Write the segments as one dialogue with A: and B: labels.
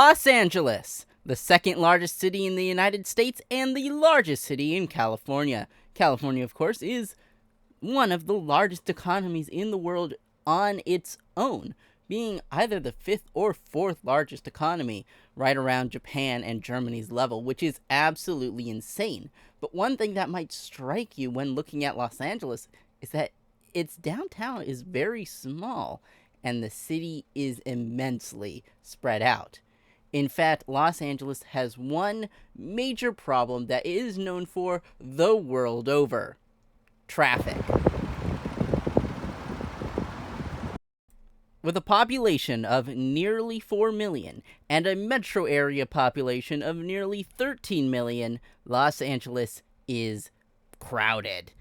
A: Los Angeles, the second largest city in the United States and the largest city in California. California, of course, is one of the largest economies in the world on its own, being either the fifth or fourth largest economy, right around Japan and Germany's level, which is absolutely insane. But one thing that might strike you when looking at Los Angeles is that its downtown is very small, and the city is immensely spread out. In fact, Los Angeles has one major problem that it is known for the world over: traffic. With a population of nearly 4 million and a metro area population of nearly 13 million, Los Angeles is crowded.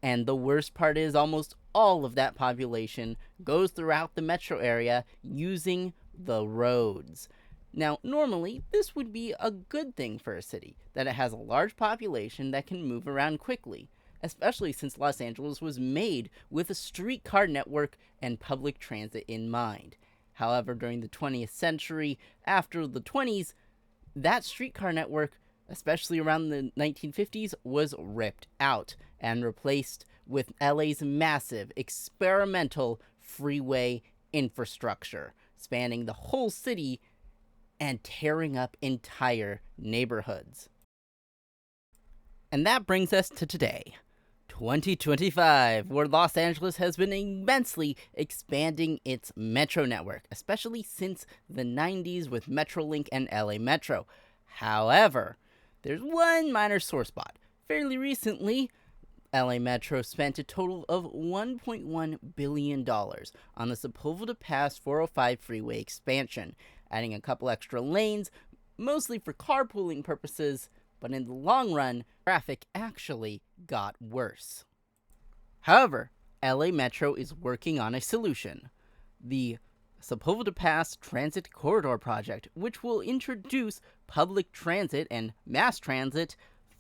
A: And the worst part is almost all of that population goes throughout the metro area using the roads. Now, normally, this would be a good thing for a city, that it has a large population that can move around quickly, especially since Los Angeles was made with a streetcar network and public transit in mind. However, during the 20th century, after the 20s, that streetcar network, especially around the 1950s, was ripped out and replaced with LA's massive experimental freeway infrastructure, spanning the whole city and tearing up entire neighborhoods. And that brings us to today, 2025, where Los Angeles has been immensely expanding its metro network, especially since the 90s with Metrolink and LA Metro. However, there's one minor sore spot. Fairly recently, LA Metro spent a total of $1.1 billion on the Sepulveda Pass 405 freeway expansion, adding a couple extra lanes, mostly for carpooling purposes, but in the long run, traffic actually got worse. However, LA Metro is working on a solution: the Sepulveda Pass Transit Corridor Project, which will introduce public transit and mass transit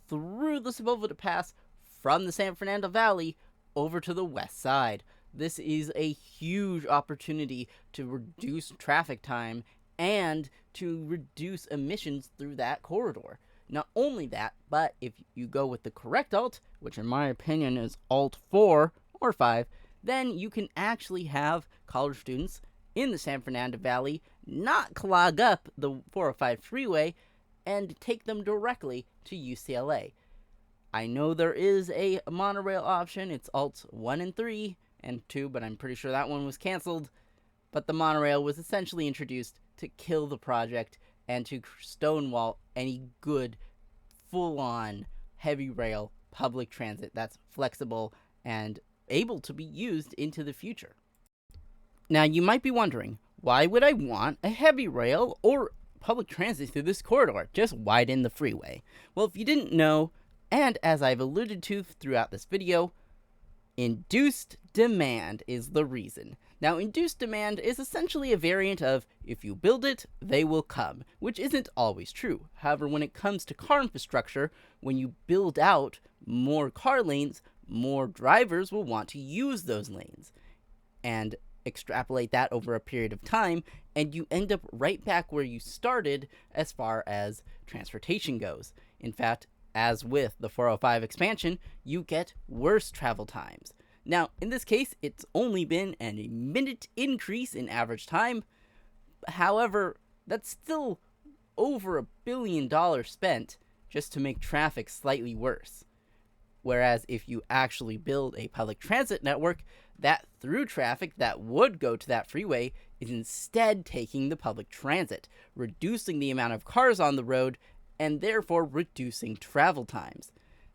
A: through the Sepulveda Pass from the San Fernando Valley over to the west side. This is a huge opportunity to reduce traffic time and to reduce emissions through that corridor. Not only that, but if you go with the correct alt, which in my opinion is alt 4 or 5, then you can actually have college students in the San Fernando Valley not clog up the 405 freeway and take them directly to UCLA. I know there is a monorail option. It's alt 1 and 3 and 2, but I'm pretty sure that one was canceled. But the monorail was essentially introduced to kill the project and to stonewall any good, full-on, heavy rail public transit that's flexible and able to be used into the future. Now, you might be wondering, why would I want a heavy rail or public transit through this corridor? Just widen the freeway. Well, if you didn't know, and as I've alluded to throughout this video, induced demand is the reason. Now, induced demand is essentially a variant of, if you build it, they will come, which isn't always true. However, when it comes to car infrastructure, when you build out more car lanes, more drivers will want to use those lanes. And extrapolate that over a period of time, and you end up right back where you started as far as transportation goes. In fact, as with the 405 expansion, you get worse travel times. Now, in this case, it's only been a minute increase in average time. However, that's still over $1 billion spent just to make traffic slightly worse. Whereas if you actually build a public transit network, that through traffic that would go to that freeway is instead taking the public transit, reducing the amount of cars on the road and therefore reducing travel times.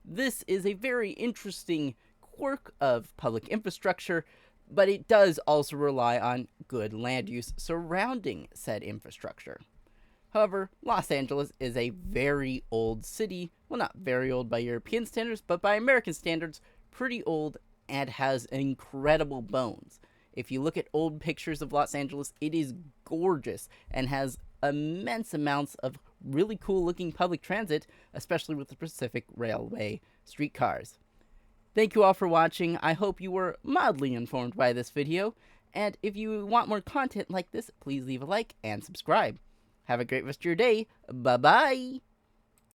A: This is a very interesting quirk of public infrastructure, but it does also rely on good land use surrounding said infrastructure. However, Los Angeles is a very old city. Well, not very old by European standards, but by American standards, pretty old and has incredible bones. If you look at old pictures of Los Angeles, it is gorgeous and has immense amounts of really cool looking public transit, especially with the Pacific Railway streetcars. Thank you all for watching. I hope you were mildly informed by this video, and if you want more content like this, please leave a like and subscribe. Have a great rest of your day. Bye-bye.